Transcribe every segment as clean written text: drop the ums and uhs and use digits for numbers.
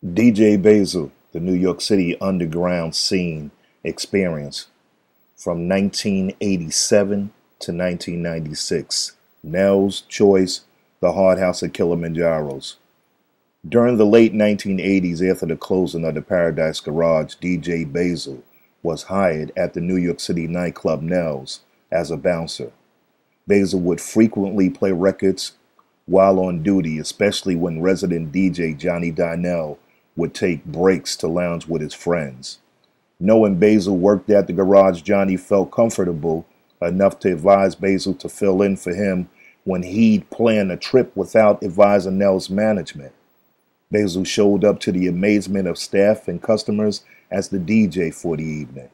DJ Basil, the New York City underground scene experience from 1987 to 1996. Nell's Choice, the Hard House of Kilimanjaros. During the late 1980s, after the closing of the Paradise Garage, DJ Basil was hired at the New York City nightclub Nell's as a bouncer. Basil would frequently play records while on duty, especially when resident DJ Johnny Donnell would take breaks to lounge with his friends. Knowing Basil worked at the garage, Johnny felt comfortable enough to advise Basil to fill in for him when he'd planned a trip without advising Nell's management. Basil showed up to the amazement of staff and customers as the DJ for the evening.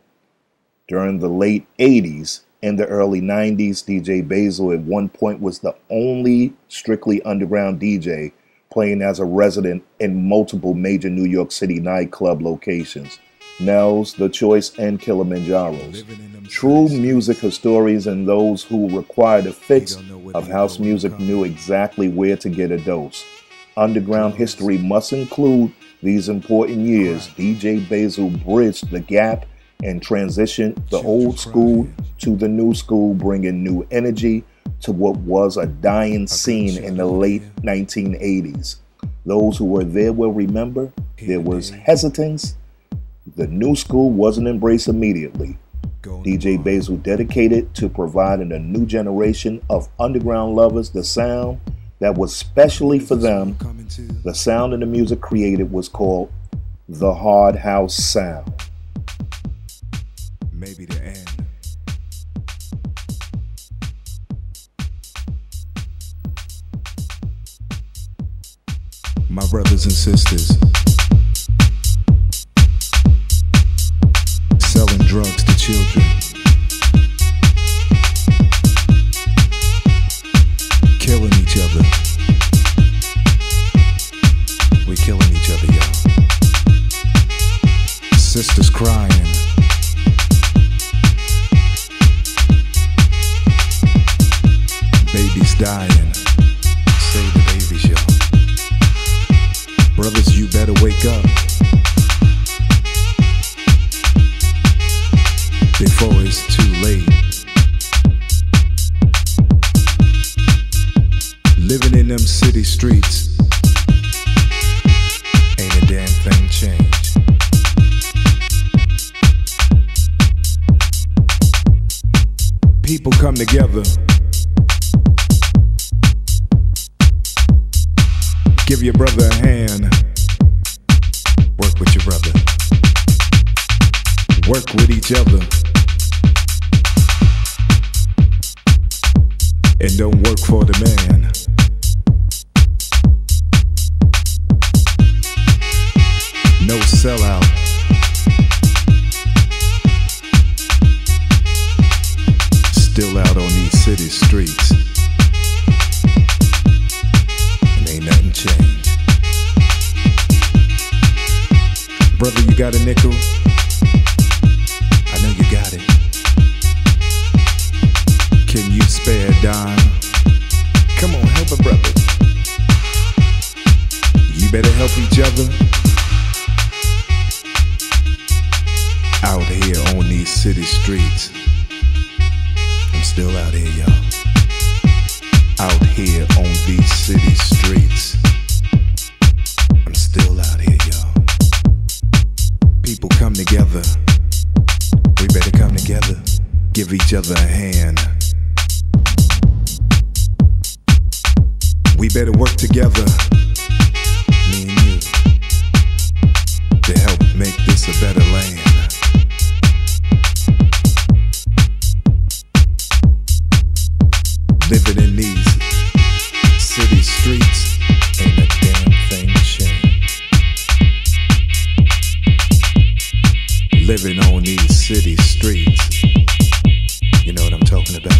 During the late 80s and the early 90s, DJ Basil at one point was the only strictly underground DJ playing as a resident in multiple major New York City nightclub locations, Nell's, The Choice, and Kilimanjaros. True music historians and those who required a fix of house music knew exactly where to get a dose. Underground history must include these important years. DJ Basil bridged the gap and transitioned the old school to the new school, bringing new energy to what was a dying scene in the late 1980s. Those who were there will remember there was hesitance. The new school wasn't embraced immediately. DJ Basil dedicated to providing a new generation of underground lovers the sound that was specially for them. The sound and the music created was called the Hard House Sound. Maybe the end. My brothers and sisters, selling drugs to children, killing each other. We're killing each other, y'all. Sisters crying, babies dying. Save the babies, y'all. Brothers, you better wake up before it's too late. Living in them city streets, ain't a damn thing changed. People come together, give your brother a hand. Work with your brother. Work with each other. And don't work for the man. No sellout. Still out on these city streets. Ain't nothing changed. Brother, you got a nickel? I know you got it. Can you spare a dime? Come on, help a brother. You better help each other. Out here on these city streets. I'm still out here, y'all. Out here on these city streets. I'm still out here, y'all. People come together. We better come together. Give each other a hand. We better work together, me and you, to help make this a better land. Living in these city streets, ain't a damn thing changed. Living on these city streets, you know what I'm talking about.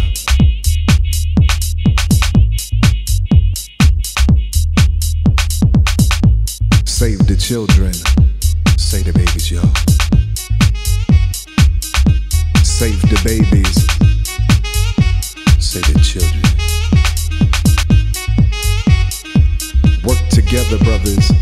Save the children, say the babies, y'all. Save the babies, say the children. Work together, brothers.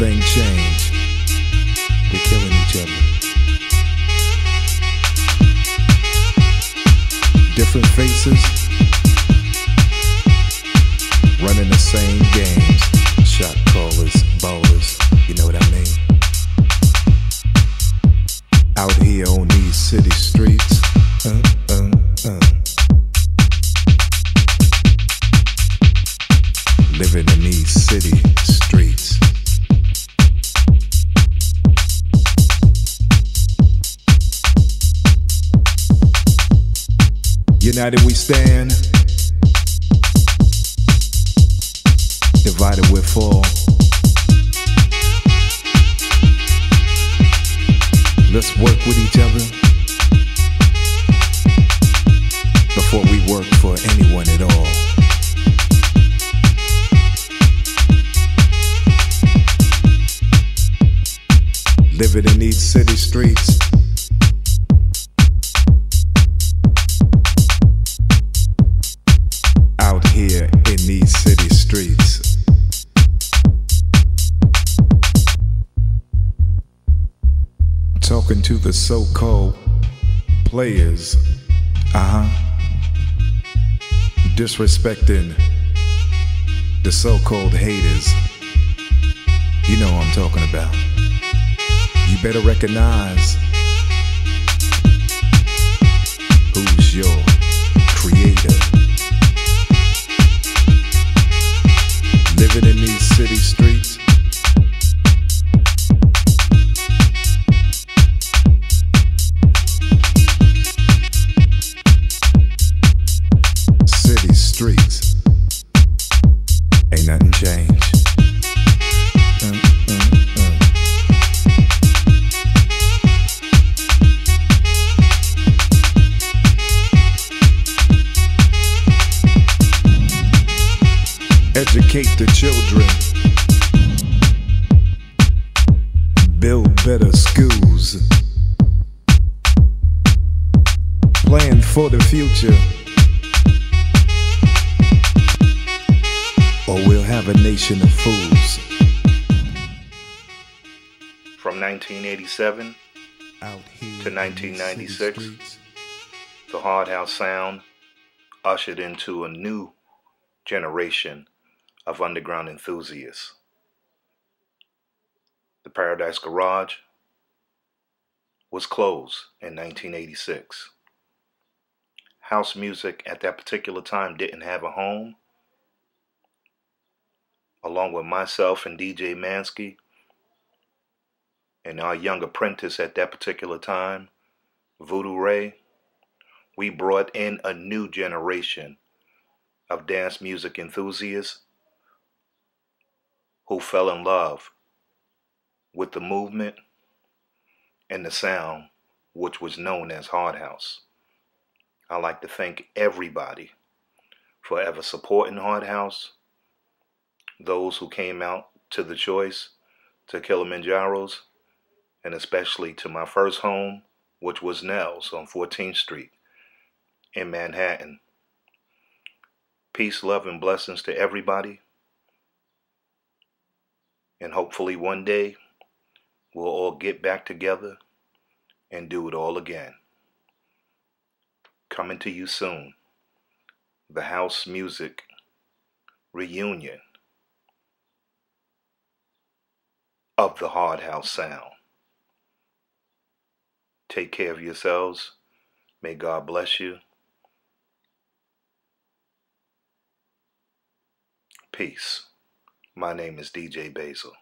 everything change. We're killing each other. Different faces, running the same games. Shot callers, ballers, you know what I mean? Out here on these city streets, living in these city streets. United we stand, divided we fall. Let's work with each other before we work for anyone at all. Living in these city streets, out here in these city streets. Talking to the so-called players, disrespecting the so-called haters. You know what I'm talking about. You better recognize who's your creator. Living in these city streets, city streets, ain't nothing changed. Educate the children, build better schools, plan for the future, or we'll have a nation of fools. From 1987 to 1996, the Hard House sound ushered into a new generation of underground enthusiasts. The Paradise Garage was closed in 1986. House music at that particular time didn't have a home. Along with myself and DJ Mansky and our young apprentice at that particular time, Voodoo Ray, we brought in a new generation of dance music enthusiasts who fell in love with the movement and the sound which was known as Hard House. I'd like to thank everybody for ever supporting Hard House, those who came out to the choice, to Kilimanjaro's, and especially to my first home, which was Nell's on 14th Street in Manhattan. Peace, love, and blessings to everybody. And hopefully one day we'll all get back together and do it all again. Coming to you soon, the house music reunion of the Hard House sound. Take care of yourselves. May God bless you. Peace. My name is DJ Basil.